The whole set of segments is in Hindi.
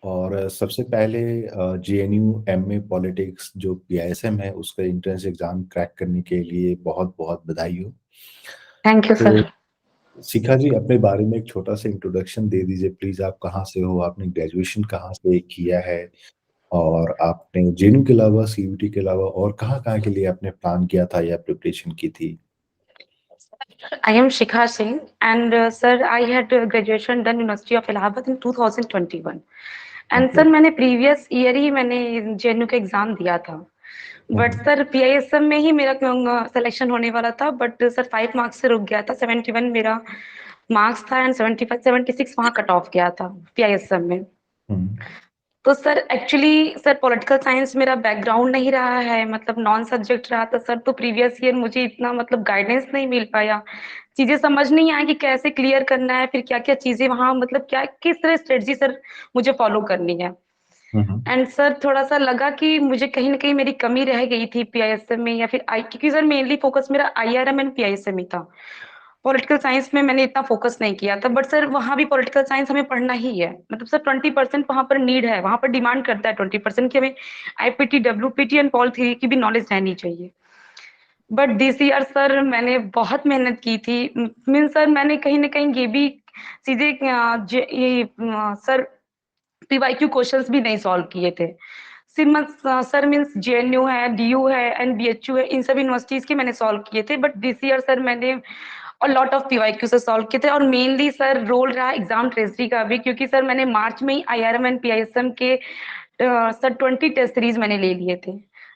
और सबसे पहले जेएनयू एमए पॉलिटिक्स जो पीआईएसएम है उसका एंट्रेंस एग्जाम क्रैक करने के लिए बहुत बहुत बधाई हो। थैंक यू तो सर। शिखा जी, अपने बारे में एक छोटा सा इंट्रोडक्शन दे दीजिए प्लीज। आप कहाँ से हो, आपने ग्रेजुएशन कहाँ से किया है, और आपने जेएनयू के अलावा सीयूटी के अलावा और कहाँ कहाँ के लिए आपने प्लान किया था या प्रिपरेशन की थी? I am Shikha Singh, and sir, I had graduation done University of Allahabad in 2021. And okay. Sir मैंने प्रीवियस ईयर ही मैंने जेएनयू का एग्जाम दिया था, बट हम्म। सर पीआईएसएम में ही मेरा सिलेक्शन होने वाला था, बट सर 5 मार्क्स से रुक गया था। 71 मेरा मार्क्स था एंड 75 76 वहाँ कट ऑफ गया था पीआईएसएम में। हम्म। तो sir actually sir political science मेरा बैकग्राउंड नहीं रहा है, मतलब नॉन सब्जेक्ट रहा था सर। तो प्रीवियस ईयर मुझे इतना मतलब गाइडेंस नहीं मिल पाया, चीजें समझ नहीं आई कि कैसे क्लियर करना है, फिर क्या क्या चीजें वहां मतलब क्या किस तरह स्ट्रेटजी सर मुझे फॉलो करनी है। हम्म। एंड सर थोड़ा सा लगा कि मुझे कहीं ना कहीं मेरी कमी रह गई थी पीआईएसएम में, या फिर आई, क्योंकि सर मेनली फोकस मेरा आईआरएम एंड पीआईएसएम ही था। पॉलिटिकल साइंस में मैंने इतना फोकस नहीं किया था, बट सर वहां भी पॉलिटिकल साइंस हमें पढ़ना ही है। मतलब सर 20% वहां पर नीड है, वहां पर डिमांड करता है 20% की हमें आईपीटी डब्ल्यूपीटी एंड पॉल थ्योरी की भी नॉलेज रहनी चाहिए। बट दिस ईयर सर मैंने बहुत मेहनत की थी। मीन सर मैंने कहीं ना कहीं ये भी चीजें सर पीवाईक्यू क्वेश्चंस भी नहीं सॉल्व किए थे। सर मीन्स जेएनयू है, डीयू है एंड बीएचयू है, इन सब यूनिवर्सिटीज के मैंने सॉल्व किए थे। बट दिस ईयर सर मैंने और लॉट ऑफ पीवाईक्यू से सॉल्व किए थे, और मेनली सर रोल रहा एग्जाम ट्रेजरी का भी, क्योंकि सर मैंने मार्च में ही आईआरएम एंड पीआईएसएम के सर 20 टेस्ट सीरीज मैंने ले लिए थे।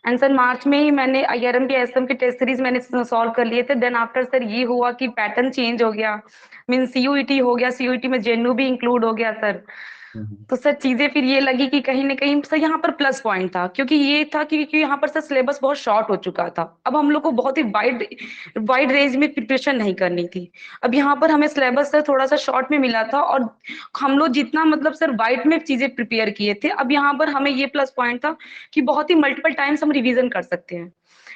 एंड सर मार्च में ही मैंने आईआरएम पीआईएसएम के टेस्ट सीरीज मैंने सॉल्व कर लिए थे। देन आफ्टर सर ये हुआ कि पैटर्न चेंज हो गया, मीन सीयूईटी हो गया, सीयूईटी में जेएनयू भी इंक्लूड हो गया सर। हम्म। तो सर चीजें फिर ये लगी कि कहीं ना कहीं सर यहाँ पर प्लस पॉइंट था, क्योंकि ये था कि यहाँ पर सर सिलेबस बहुत शॉर्ट हो चुका था। अब हम लोग को बहुत ही वाइड वाइड रेंज में प्रिपरेशन नहीं करनी थी। अब यहाँ पर हमें सिलेबस सर थोड़ा सा शॉर्ट में मिला था, और हम लोग जितना मतलब सर वाइड में चीजें प्रिपेयर किए थे, अब यहाँ पर हमें ये प्लस पॉइंट था कि बहुत ही मल्टीपल टाइम्स हम रिवीजन कर सकते हैं।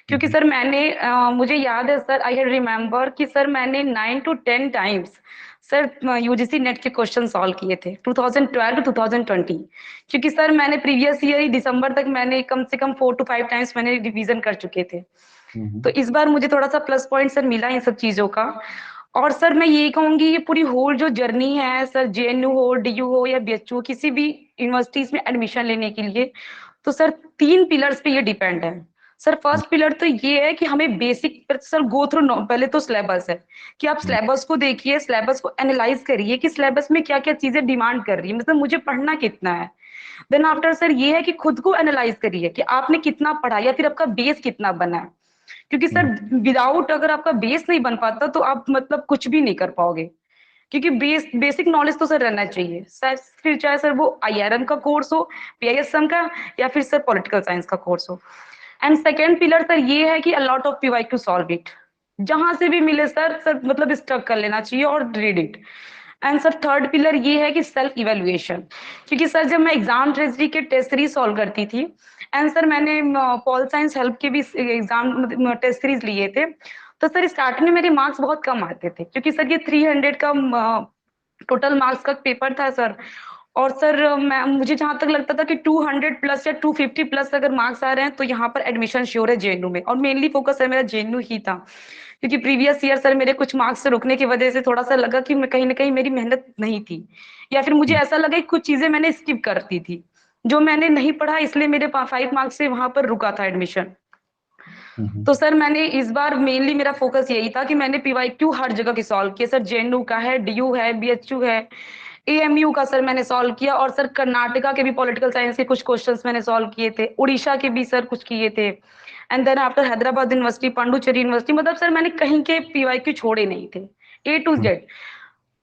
क्योंकि हम्म। सर मुझे याद है सर, आई हैव रिमेम्बर कि सर मैंने 9 to 10 times sir UGC net के क्वेश्चन सॉल्व किए थे 2012 टू 2020। क्योंकि सर मैंने प्रीवियस ईयर ही दिसंबर तक मैंने कम से कम 4 to 5 टाइम्स मैंने रिवीजन कर चुके थे। तो हम्म। इस बार मुझे थोड़ा सा प्लस पॉइंट सर मिला इन सब चीजों का। और सर मैं ये कहूंगी ये पूरी होल जो जर्नी है सर, जेएनयू हो, डीयू हो या बीएचयू, किसी भी यूनिवर्सिटीज में एडमिशन लेने के लिए, तो सर 3 पिलर्स पे ये डिपेंड है। सर फर्स्ट पिलर तो ये है कि हमें बेसिक सर गो थ्रू, पहले तो सिलेबस है कि आप हम्म। सिलेबस को देखिए, सिलेबस को एनालाइज करिए कि सिलेबस में क्या क्या चीजें डिमांड कर रही है, मतलब मुझे पढ़ना कितना है। देन आफ्टर सर ये है कि खुद को एनालाइज करिए कि आपने कितना पढ़ा या फिर आपका बेस कितना बना है। क्योंकि सर हम्म। विदाउट अगर आपका बेस नहीं बन पाता तो आप मतलब कुछ भी नहीं कर पाओगे। क्योंकि बेसिक नॉलेज तो सर रहना चाहिए सर, फिर चाहे सर वो आईआरएम का कोर्स हो, पीआईएसएम का, या फिर सर पॉलिटिकल साइंस का कोर्स हो। एंड सेकेंड पिलर सर ये है कि a lot of PYQ solve it, जहां से भी मिले सर सर मतलब स्टक कर लेना चाहिए और read it. And sir third pillar ये है कि सेल्फ इवेल्युएशन। क्योंकि सर जब मैं एग्जाम ट्रेजरी के टेस्ट सीरीज सॉल्व करती थी, एंड सर मैंने पॉल साइंस हेल्प के भी एग्जाम टेस्ट सीरीज लिए थे, तो सर स्टार्टिंग में मेरे मार्क्स बहुत कम आते थे, क्योंकि सर ये 300 का टोटल मार्क्स का पेपर था सर। और सर मैं मुझे जहां तक लगता था कि 200 प्लस या 250 प्लस अगर मार्क्स आ रहे हैं तो यहाँ पर एडमिशन श्योर है जेएनयू में, और मेनली फोकस है मेरा जेएनयू ही था। क्योंकि प्रीवियस ईयर सर मेरे कुछ मार्क्स से रुकने की वजह से थोड़ा सा लगा कि मैं कहीं ना कहीं मेरी मेहनत नहीं थी, या फिर मुझे ऐसा लगा कि कुछ चीजें मैंने स्किप करती थी, जो मैंने नहीं पढ़ा, इसलिए मेरे 5 मार्क्स से वहां पर रुका था एडमिशन। हम्म। तो सर मैंने इस बार मेनली मेरा फोकस यही था कि मैंने पीवाईक्यू हर जगह की सॉल्व किया सर, जेएनयू का है, डीयू है, बीएचयू है, एएमयू का सर मैंने सॉल्व किया, और सर कर्नाटका के भी पॉलिटिकल साइंस के कुछ क्वेश्चंस मैंने सॉल्व किए थे, उड़ीसा के भी सर कुछ किए थे। And then after Hyderabad university, Pondicherry university, मतलब सर मैंने कहीं के पीवाईक्यू छोड़े नहीं थे, A to hmm. Z.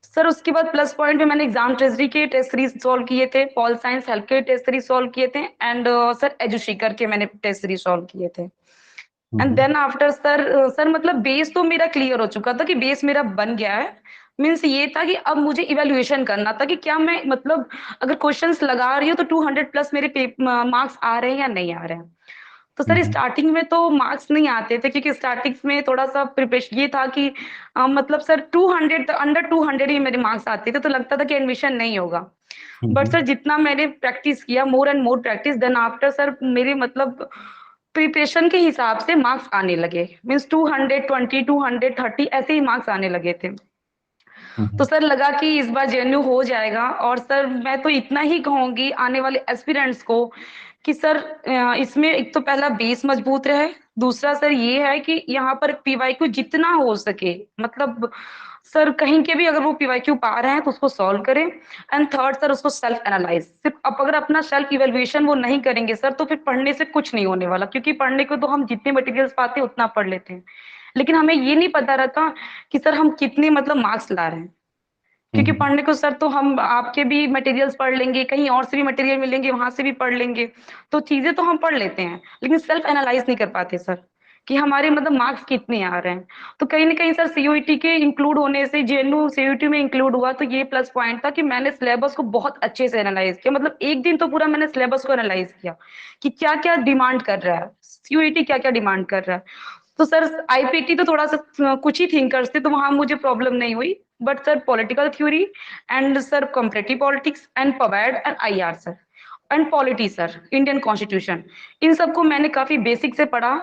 Sir उसके बाद प्लस पॉइंट में मैंने एग्जाम ट्रेजरी के टेस्ट सीरीज सॉल्व किए थे, पॉल साइंस हेल्थ के टेस्ट सीरीज सॉल्व किए थे, एंड सर एजुशीकर के मैंने टेस्ट सीरीज सॉल्व किए थे। And hmm. Then after sir मतलब बेस तो मेरा क्लियर हो चुका था कि बेस मेरा बन गया है। मीन्स ये था कि अब मुझे इवेल्युएशन करना था कि क्या मैं मतलब अगर क्वेश्चंस लगा रही हूँ तो 200 प्लस मेरे मार्क्स आ रहे हैं या नहीं आ रहे हैं। तो सर हम्म। स्टार्टिंग में तो मार्क्स नहीं आते थे, क्योंकि स्टार्टिंग में थोड़ा सा प्रिपरेशन ये था कि मतलब सर 200 अंडर 200 ही मेरे मार्क्स आते थे, तो लगता था कि एडमिशन नहीं होगा। बट सर जितना मैंने प्रैक्टिस किया, more and more practice, then after sir मेरे मतलब प्रिपरेशन के हिसाब से मार्क्स आने लगे, मीन्स 220 230 ऐसे ही मार्क्स आने लगे थे। तो सर लगा कि इस बार जेएनयू हो जाएगा। और सर मैं तो इतना ही कहूंगी आने वाले एस्पिरेंट्स को कि सर इसमें एक तो पहला बेस मजबूत रहे, दूसरा सर ये है कि यहाँ पर पीवाईक्यू जितना हो सके, मतलब सर कहीं के भी अगर वो पीवाईक्यू पा रहे हैं तो उसको सॉल्व करें। एंड थर्ड सर उसको सेल्फ एनालाइज, सिर्फ अब अगर अपना सेल्फ इवेल्युएशन वो नहीं करेंगे सर तो फिर पढ़ने से कुछ नहीं होने वाला, क्योंकि पढ़ने को तो हम जितने मटेरियल्स पाते हैं उतना पढ़ लेते हैं, लेकिन हमें ये नहीं पता रहता कि सर हम कितने मतलब मार्क्स ला रहे हैं। क्योंकि पढ़ने को सर तो हम आपके भी मटेरियल्स पढ़ लेंगे, कहीं और से भी मटेरियल मिलेंगे वहां से भी पढ़ लेंगे, तो चीजें तो हम पढ़ लेते हैं, लेकिन सेल्फ एनालाइज नहीं कर पाते सर कि हमारे मतलब मार्क्स कितने आ रहे हैं। तो कहीं ना कहीं सर सीयूईटी के इंक्लूड होने से, जेएनयू सीयूईटी में इंक्लूड हुआ तो ये प्लस पॉइंट था कि मैंने सिलेबस को बहुत अच्छे से एनालाइज किया, मतलब एक दिन तो पूरा मैंने सिलेबस को एनालाइज किया कि क्या क्या डिमांड कर रहा है सीयूईटी, क्या क्या डिमांड कर रहा है। तो सर आईपीटी तो थोड़ा सा कुछ ही थिंकर्स थे तो वहां मुझे प्रॉब्लम नहीं हुई, but sir political theory and sir comparative politics and पवेड and IR sir and polity sir Indian constitution, इन सबको मैंने काफी बेसिक से पढ़ा।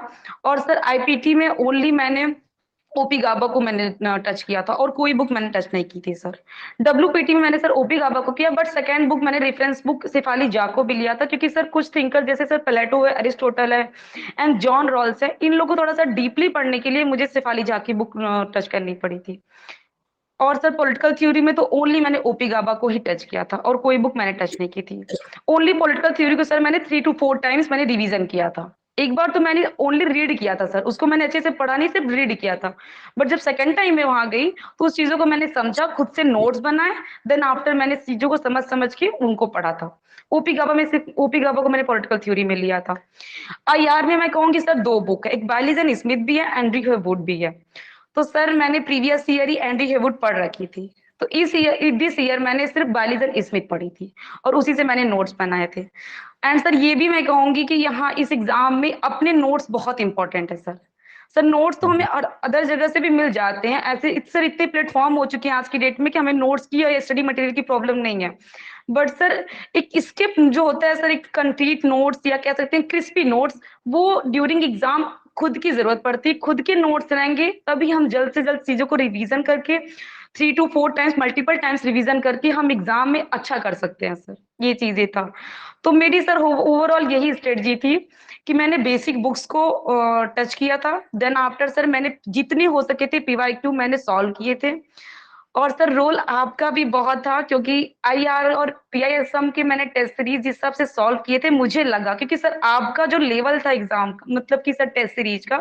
और सर आईपीटी में ओनली मैंने ओपी गाबा को मैंने टच किया था और कोई बुक मैंने टच नहीं की थी सर। डब्ल्यूपीटी में मैंने सर ओपी गाबा को किया, बट सेकंड बुक मैंने रेफरेंस बुक सिफाली जाको भी लिया था, क्योंकि सर कुछ थिंकर जैसे सर प्लेटो है, अरिस्टोटल है एंड जॉन रॉल्स है, इन लोगों को थोड़ा सा डीपली पढ़ने के लिए मुझे सिफाली जा की बुक टच करनी पड़ी थी। और सर पॉलिटिकल थ्योरी में तो ओनली मैंने ओपी गाबा को ही टच किया था और कोई बुक मैंने टच नहीं की थी। ओनली पॉलिटिकल थ्योरी को सर मैंने 3 to 4 टाइम्स मैंने रिवीजन किया था। एक बार तो मैंने ओनली रीड किया था सर, उसको मैंने अच्छे से पढ़ा नहीं, सिर्फ रीड किया था। बट जब सेकंड टाइम मैं वहां गई तो उस चीजों को मैंने समझा, खुद से नोट्स बनाए, देन आफ्टर मैंने चीजों को समझ समझ के उनको पढ़ा था। ओपी गाबा में सिर्फ ओपी गाबा को मैंने पॉलिटिकल थ्योरी में लिया था। आईआर में मैं कहूंगी सर दो बुक है, एक बायलीजन स्मिथ भी है, एंड्री वुड भी है। तो सर मैंने प्रीवियस ईयर ही एंडी हेवुड पढ़ रखी थी, तो इस ईयर दिस ईयर मैंने सिर्फ बायलीजन स्मिथ पढ़ी थी और उसी से मैंने नोट्स बनाए थे। एंड सर ये भी मैं कहूंगी कि यहाँ इस एग्जाम में अपने नोट्स बहुत इंपॉर्टेंट है सर। सर नोट्स तो हमें अदर जगह से भी मिल जाते हैं, ऐसे सर इतने प्लेटफॉर्म हो चुके हैं आज की डेट में कि हमें नोट्स की या स्टडी मटेरियल की प्रॉब्लम नहीं है। बट सर एक स्किप जो होता है सर, एक कंक्रीट नोट्स या कह सकते हैं क्रिस्पी नोट्स, वो ड्यूरिंग एग्जाम खुद की जरूरत पड़ती है। खुद के नोट्स रहेंगे तभी हम जल्द से जल्द चीजों को रिवीजन करके 3 to 4 times multiple times revision करके हम एग्जाम में अच्छा कर सकते हैं सर। ये चीजें था। तो मेरी सर ओवरऑल यही स्ट्रेटजी थी कि मैंने बेसिक बुक्स को टच किया था, देन आफ्टर सर मैंने जितने हो सके थे पीवाईक्यू मैंने सॉल्व किए थे। और सर रोल आपका भी बहुत था, क्योंकि आईआर और पीआईएसएम के मैंने टेस्ट सीरीज जिस हिसाब से सॉल्व किए थे, मुझे लगा क्योंकि सर आपका जो लेवल था एग्जाम का, मतलब कि सर टेस्ट सीरीज का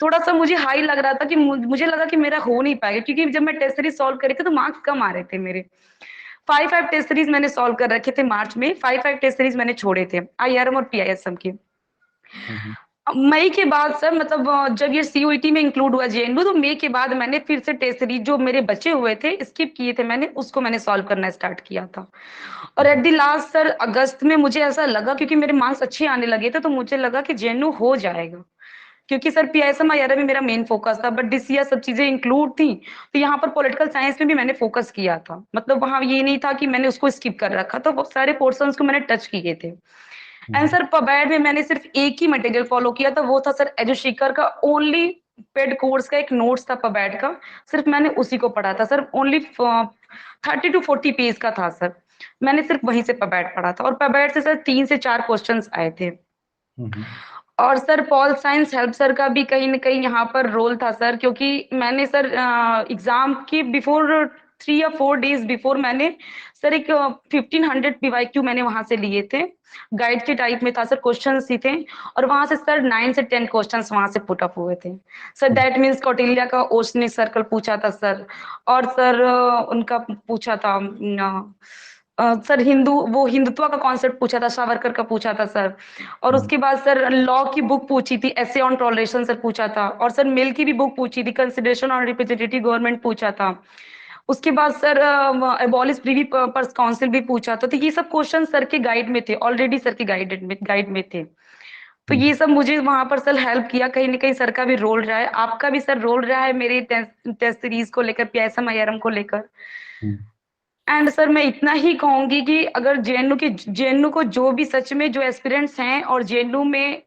थोड़ा सा मुझे हाई लग रहा था कि मुझे लगा कि मेरा हो नहीं पाएगा, क्योंकि जब मैं टेस्ट सीरीज सॉल्व करी थी तो मार्क्स कम आ रहे थे मेरे। 5 5 टेस्ट सीरीज मैंने सॉल्व कर रखे थे मार्च में, 5 5 टेस्ट सीरीज मैंने छोड़े थे आईआरएम और पीआईएसएम के। मई के बाद सर मतलब जब ये सीयूईटी में इंक्लूड हुआ जेएनयू, तो मई के बाद मैंने फिर से टेस्ट सीरीज जो मेरे बचे हुए थे स्किप किए थे मैंने, उसको मैंने सॉल्व करना स्टार्ट किया था। और एट द लास्ट सर अगस्त में मुझे ऐसा लगा, क्योंकि मेरे मार्क्स अच्छे आने लगे थे, तो मुझे लगा कि जेएनयू हो जाएगा, क्योंकि सर पीआईएसएम आईआरएम में मेरा मेन फोकस था। बट दिस ईयर सब चीजें इंक्लूड थी, तो यहाँ पर पॉलिटिकल साइंस में भी मैंने फोकस किया था, मतलब वहां ये नहीं था कि मैंने उसको स्किप कर रखा, तो वो सारे पोर्शंस को मैंने टच किए थे। एंड सर पबैड में मैंने सिर्फ एक ही मटेरियल फॉलो किया था, वो था सर एजुशिकर का ओनली पेड कोर्स का एक नोट्स था पबैड का, सिर्फ मैंने उसी को पढ़ा था सर। ओनली 30 to 40 पेज का था सर, मैंने सिर्फ वहीं से पबैड पढ़ा था, और पबैड से सर 3 से 4 क्वेश्चन आए थे। और sir Paul science help sir का भी कहीं ना कहीं यहाँ पर रोल था सर, क्योंकि मैंने सर एग्जाम की बिफोर 3 या 4 डेज बिफोर मैंने सर एक 1500 पीवाईक्यू मैंने वहां से लिए थे, गाइड के टाइप में था सर, क्वेश्चन ही थे। और वहां से सर 9 से 10 क्वेश्चन वहां से पुट अप हुए थे सर। दैट मीन्स कौटिल्य का ओशनिक सर्कल पूछा था सर, और सर उनका पूछा था सर वो हिंदुत्व का कॉन्सेप्ट पूछा था, सावरकर का पूछा था सर। और उसके बाद सर लॉ की बुक पूछी थी, एसे ऑन टॉलरेशन सर पूछा था। और सर मिल की भी बुक पूछी थी, कंसिडरेशन ऑन रिप्रेजेंटेटिव गवर्नमेंट पूछा था। उसके बाद sir abolish Privi purse council भी पूछा था। तो ये सब क्वेश्चन सर के गाइड में थे, ऑलरेडी सर के गाइड में थे। तो ये सब मुझे वहां पर सर हेल्प किया, कहीं ना कहीं सर का भी रोल रहा है, आपका भी सर रोल रहा है मेरे टेस्ट सीरीज को लेकर, पीआईएसएम आईआरएम को लेकर। एंड सर मैं इतना ही कहूंगी कि अगर जेएनयू को जो भी सच में जो एस्पिरेंट्स हैं और जेएनयू में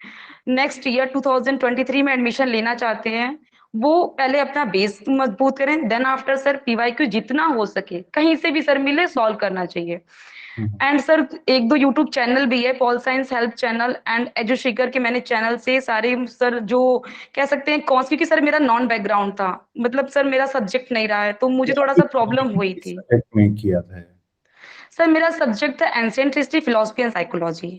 नेक्स्ट ईयर 2023 में एडमिशन लेना चाहते हैं, वो पहले अपना बेस मजबूत करें, देन आफ्टर सर पीवाईक्यू जितना हो सके कहीं से भी सर मिले सॉल्व करना चाहिए। हम्म। एंड सर एक दो यूट्यूब चैनल भी है, pol science help channel and एजुशेकर के, मैंने चैनल से सारे सर जो कह सकते हैं कौन, क्योंकि सर मेरा नॉन बैकग्राउंड था, मतलब सर मेरा सब्जेक्ट नहीं रहा है, तो मुझे थोड़ा सा प्रॉब्लम हुई किस थी। सब्जेक्ट में किया था? सर मेरा सब्जेक्ट था ancient history, philosophy and psychology.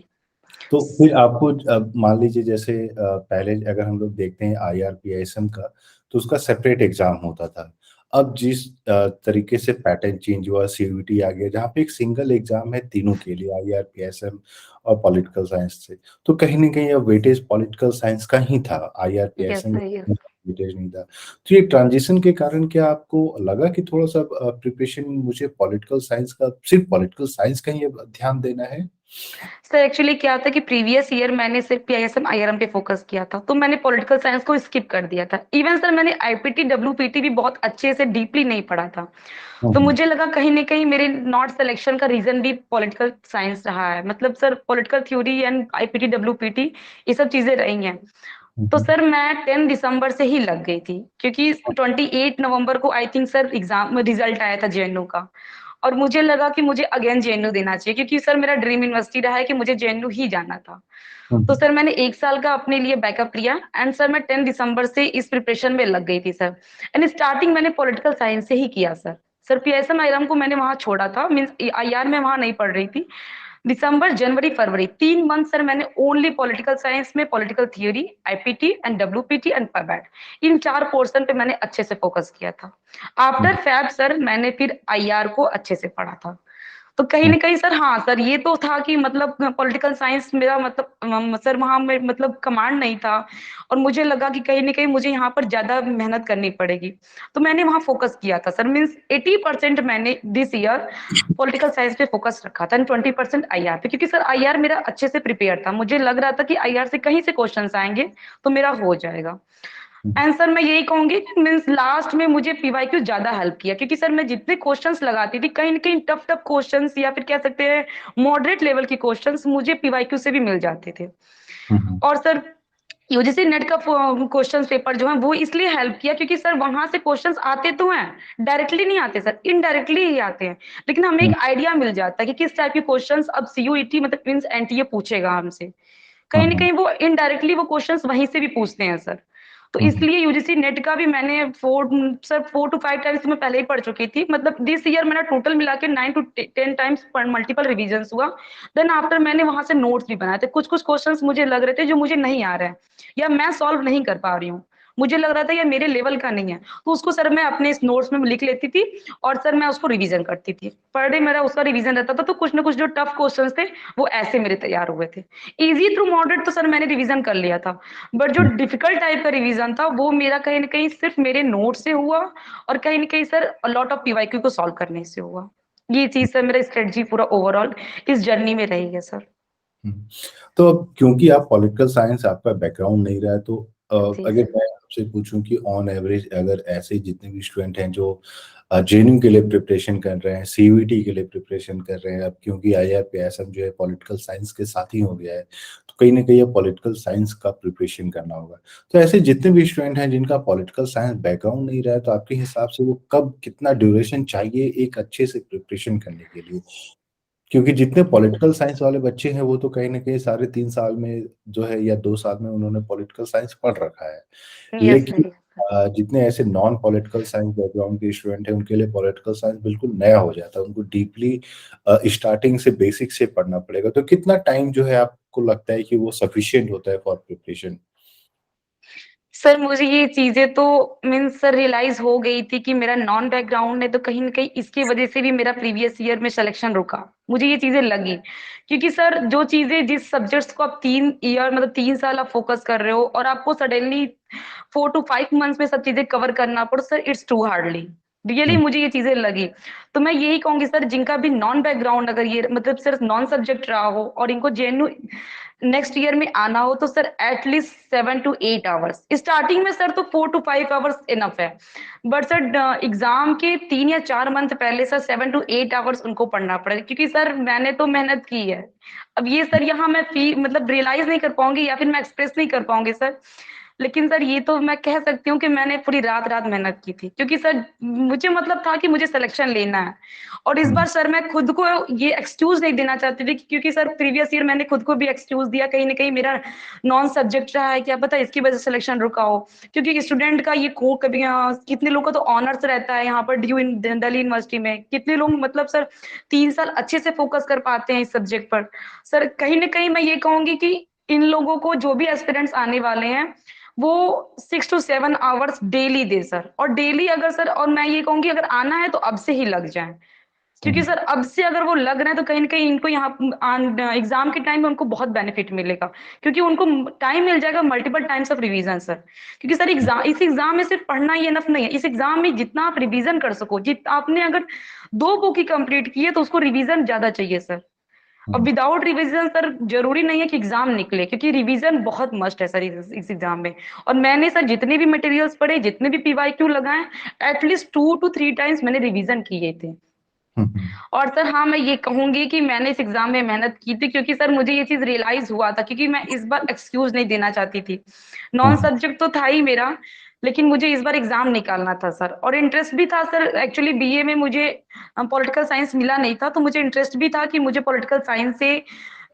तो फिर आपको अब मान लीजिए जैसे पहले अगर हम लोग देखते हैं IRPSM का, तो उसका सेपरेट एग्जाम होता था। अब जिस तरीके से पैटर्न चेंज हुआ, CVT आ गया, जहाँ पे एक सिंगल एग्जाम है तीनों के लिए, IRPSM और पॉलिटिकल साइंस से, तो कहीं ना कहीं अब वेटेज पॉलिटिकल साइंस का ही था, yes IRPSM sir, yes. Weightage नहीं था। तो ये ट्रांजिशन के कारण क्या आपको लगा कि थोड़ा सा प्रिपरेशन मुझे पॉलिटिकल साइंस का, सिर्फ पॉलिटिकल साइंस का ही अब ध्यान देना है? सर एक्चुअली क्या था कि प्रीवियस ईयर मैंने सिर्फ पीआईएसएम आईआरएम पे फोकस किया था, तो मैंने पॉलिटिकल साइंस को स्किप कर दिया था। इवन सर मैंने आईपीटी डब्ल्यूपीटी भी बहुत अच्छे से डीपली नहीं पढ़ा था। तो हम्म। मुझे लगा कहीं ना कहीं मेरे नॉट सिलेक्शन का रीजन भी पॉलिटिकल साइंस रहा है, मतलब sir political theory and IPT WPT ये सब चीजें रही हैं। तो हम्म। सर मैं 10 दिसंबर से ही लग गई थी, क्योंकि 28 नवंबर को I think sir exam result आया था जेएनयू का, और मुझे लगा कि मुझे अगेन जेएनयू देना चाहिए, क्योंकि सर मेरा ड्रीम यूनिवर्सिटी रहा है कि मुझे जेएनयू ही जाना था। तो हम्म। सर मैंने एक साल का अपने लिए बैकअप लिया, एंड सर मैं 10 दिसंबर से इस प्रिपरेशन में लग गई थी सर। एंड स्टार्टिंग मैंने पॉलिटिकल साइंस से ही किया सर। सर पीएसएम आईआरएम को मैंने वहां छोड़ा था, मीन्स आईआर में वहां नहीं पढ़ रही थी। दिसंबर जनवरी फरवरी 3 मंथ सर मैंने ओनली पॉलिटिकल साइंस में political theory, IPT and WPT and पबैट, इन 4 पोर्शन पे मैंने अच्छे से फोकस किया था। After hmm. फैब सर मैंने फिर आईआर को अच्छे से पढ़ा था। तो कहीं हम्म। ना कहीं सर, हाँ सर, ये तो था कि मतलब पॉलिटिकल साइंस मेरा मतलब सर वहां में मतलब कमांड नहीं था, और मुझे लगा कि कहीं ना कहीं मुझे यहाँ पर ज्यादा मेहनत करनी पड़ेगी, तो मैंने वहां फोकस किया था सर। मीन्स 80% मैंने दिस ईयर पॉलिटिकल साइंस पे फोकस रखा था, एंड 20% आईआर पे, क्योंकि सर आईआर मेरा अच्छे से प्रिपेयर था, मुझे लग रहा था कि आईआर से कहीं से क्वेश्चन आएंगे तो मेरा हो जाएगा। हम्म। एंड सर मैं यही कहूंगी कि मीन्स लास्ट में मुझे पीवाईक्यू ज्यादा हेल्प किया, क्योंकि सर मैं जितने क्वेश्चंस लगाती थी कहीं ना कहीं टफ टफ क्वेश्चंस या फिर कह सकते हैं मॉडरेट लेवल के क्वेश्चंस मुझे पीवाईक्यू से भी मिल जाते थे। हम्म। और सर यूजीसी नेट का क्वेश्चन पेपर जो है वो इसलिए हेल्प किया क्योंकि सर वहां से क्वेश्चंस आते तो हैं, डायरेक्टली नहीं आते सर, इनडायरेक्टली ही आते हैं, लेकिन हमें एक हम्म। आइडिया मिल जाता है कि किस टाइप के क्वेश्चंस अब सीयूईटी मतलब मीन्स एनटीए पूछेगा हमसे। कहीं ना हम्म। कहीं वो इनडायरेक्टली वो क्वेश्चंस वहीं से भी पूछते हैं सर। तो हम्म। इसलिए यूजीसी नेट का भी मैंने 4 to 5 टाइम्स मैं पहले ही पढ़ चुकी थी, मतलब दिस ईयर मेरा टोटल मिला के 9 to 10 टाइम्स मल्टीपल रिवीजन हुआ। देन आफ्टर मैंने वहां से नोट्स भी बनाए थे, कुछ कुछ क्वेश्चंस मुझे लग रहे थे जो मुझे नहीं आ रहे हैं या मैं सॉल्व नहीं कर पा रही हूँ, मुझे लग रहा था ये मेरे लेवल का नहीं है, तो उसको सर मैं अपने इस नोट्स में लिख लेती थी, और सर मैं उसको रिवीजन करती थी, पर डे मेरा उसका रिवीजन रहता था, तो कुछ ना कुछ जो टफ क्वेश्चंस थे वो ऐसे मेरे तैयार हुए थे। इजी थ्रू मॉडरेट तो सर मैंने रिवीजन कर लिया था, बट जो हम्म। डिफिकल्ट टाइप का रिवीजन था वो मेरा कहीं ना कहीं सिर्फ मेरे नोट से हुआ, और कहीं ना कहीं सर लॉट ऑफ पीवाईक्यू को सॉल्व करने से हुआ। ये चीज सर मेरा स्ट्रेटजी पूरा ओवरऑल इस जर्नी में रही है सर। हम्म। तो अब क्योंकि आप पॉलिटिकल साइंस, आपका बैकग्राउंड नहीं रहा है, तो जी अगर सर। मैं आपसे पूछूं कि ऑन एवरेज अगर ऐसे जितने भी स्टूडेंट हैं जो जेएनयू के लिए प्रिपरेशन कर रहे हैं, CVT के लिए प्रिपरेशन कर रहे हैं, अब क्योंकि IRPSM जो है पॉलिटिकल साइंस के साथ ही हो गया है, तो कहीं ना कहीं अब पॉलिटिकल साइंस का प्रिपरेशन करना होगा। तो ऐसे जितने भी स्टूडेंट हैं जिनका पॉलिटिकल साइंस बैकग्राउंड नहीं रहा है, तो आपके हिसाब से वो कब कितना ड्यूरेशन चाहिए एक अच्छे से प्रिपरेशन करने के लिए? क्योंकि जितने पॉलिटिकल साइंस वाले बच्चे हैं वो तो कहीं ना कहीं साढ़े 3 साल में जो है या 2 साल में उन्होंने पॉलिटिकल साइंस पढ़ रखा है। यस लेकिन सर, यस सर। जितने ऐसे नॉन पॉलिटिकल साइंस बैकग्राउंड के स्टूडेंट हैं उनके लिए पॉलिटिकल साइंस बिल्कुल नया हो जाता है, उनको डीपली स्टार्टिंग से बेसिक से पढ़ना पड़ेगा। तो कितना टाइम जो है आपको लगता है कि वो सफिशिएंट होता है फॉर प्रिपरेशन? सर मुझे ये चीजें तो मीन्स सर रियलाइज हो गई थी कि मेरा नॉन बैकग्राउंड है, तो कहीं ना कहीं इसकी वजह से भी मेरा प्रीवियस ईयर में सिलेक्शन रुका, मुझे ये चीजें लगी। क्योंकि सर जो चीजें जिस सब्जेक्ट्स को आप 3 ईयर मतलब 3 साल आप फोकस कर रहे हो और आपको सडनली 4 to 5 मंथ्स में सब चीजें कवर करना पड़ो, sir it's too hardly, really hmm. मुझे ये चीजें लगी। तो मैं यही कहूंगी सर, जिनका भी नॉन बैकग्राउंड अगर ये मतलब सिर्फ नॉन सब्जेक्ट रहा हो और इनको जेन्यू नेक्स्ट ईयर में आना हो तो sir at least 7 to 8 hours. Starting में सर तो 4 to 5 आवर्स इनफ है, बट सर एग्जाम के 3 या 4 मंथ पहले सर 7 to 8 आवर्स उनको पढ़ना पड़ेगा, क्योंकि सर मैंने तो मेहनत की है। अब ये सर यहाँ मैं फी मतलब रियलाइज नहीं कर पाऊंगी या फिर मैं एक्सप्रेस नहीं कर पाऊंगी सर, लेकिन सर ये तो मैं कह सकती हूँ कि मैंने पूरी रात रात मेहनत की थी, क्योंकि सर मुझे मतलब था कि मुझे सिलेक्शन लेना है। और इस बार सर मैं खुद को ये एक्सक्यूज नहीं देना चाहती थी, क्योंकि सर प्रीवियस ईयर मैंने खुद को भी एक्सक्यूज दिया, कहीं ना कहीं मेरा नॉन सब्जेक्ट रहा है, क्या पता इसकी वजह से सिलेक्शन रुका हो। क्योंकि स्टूडेंट का ये को कभी कितने लोगों का तो ऑनर्स रहता है यहाँ पर ड्यू इन दिल्ली यूनिवर्सिटी में, कितने लोग मतलब सर 3 साल अच्छे से फोकस कर पाते हैं इस सब्जेक्ट पर। सर कहीं ना कहीं मैं ये कहूंगी कि इन लोगों को जो भी एस्पिरेंट्स आने वाले हैं वो 6 to 7 hours daily they sir, और डेली अगर सर, और मैं ये कहूंगी अगर आना है तो अब से ही लग जाए, क्योंकि सर अब से अगर वो लग रहे हैं तो कहीं ना कहीं इनको यहाँ एग्जाम के टाइम में उनको बहुत बेनिफिट मिलेगा, क्योंकि उनको टाइम मिल जाएगा multiple times of revision sir. क्योंकि सर एग्जाम, इस एग्जाम में सिर्फ पढ़ना ही इनफ नहीं है, इस एग्जाम में जितना आप रिवीजन कर सको, आपने अगर 2 बुक ही कंप्लीट की है तो उसको रिवीजन ज्यादा चाहिए सर। और विदाउट रिवीजन सर जरूरी नहीं है कि एग्जाम निकले, क्योंकि रिवीजन बहुत मस्ट है सर इस एग्जाम में। और मैंने सर जितने भी मटेरियल्स पढ़े, जितने भी पीवाईक्यू लगाए, एटलीस्ट 2 to 3 टाइम्स मैंने रिवीजन किए थे। और सर हाँ, मैं ये कहूंगी कि मैंने इस एग्जाम में मेहनत की थी, क्योंकि सर मुझे ये चीज रियलाइज हुआ था, क्योंकि मैं इस बार एक्सक्यूज नहीं देना चाहती थी। नॉन सब्जेक्ट तो था ही मेरा, लेकिन मुझे इस बार एग्जाम निकालना था सर, और इंटरेस्ट भी था सर। एक्चुअली बीए में मुझे पॉलिटिकल साइंस मिला नहीं था, तो मुझे इंटरेस्ट भी था कि मुझे पॉलिटिकल साइंस से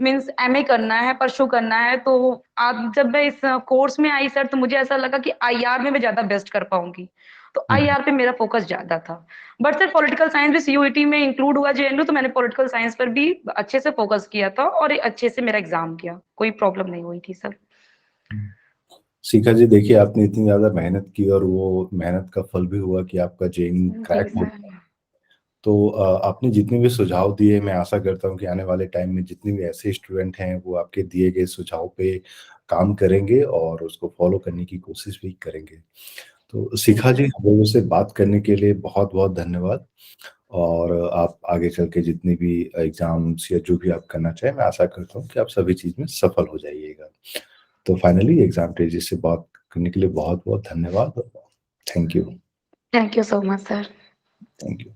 मीन्स एमए करना है, परसू करना है। तो आप जब मैं इस कोर्स में आई सर, तो मुझे ऐसा लगा कि आईआर में मैं ज्यादा बेस्ट कर पाऊंगी, तो आईआर पे मेरा फोकस ज्यादा था। बट सर पॉलिटिकल साइंस भी सीयूईटी में इंक्लूड हुआ जेएनयू, तो मैंने पॉलिटिकल साइंस पर भी अच्छे से फोकस किया था और अच्छे से मेरा एग्जाम किया, कोई प्रॉब्लम नहीं हुई थी सर। शिखा जी, देखिए आपने इतनी ज्यादा मेहनत की और वो मेहनत का फल भी हुआ कि आपका जेईई जी क्रैक हो। सर। तो आपने जितने भी सुझाव दिए, मैं आशा करता हूँ कि आने वाले टाइम में जितने भी ऐसे स्टूडेंट हैं वो आपके दिए गए सुझाव पे काम करेंगे और उसको फॉलो करने की कोशिश भी करेंगे। तो शिखा जी, हम लोगों से बात करने के लिए बहुत बहुत धन्यवाद। और आप आगे चल के जितने भी एग्जाम्स या जो भी आप करना चाहें, मैं आशा करता हूँ कि आप सभी चीज में सफल हो जाइएगा। तो फाइनली एग्जाम पेजेस से बात करने के लिए बहुत बहुत धन्यवाद। Thank you. Thank you so much sir. Thank you.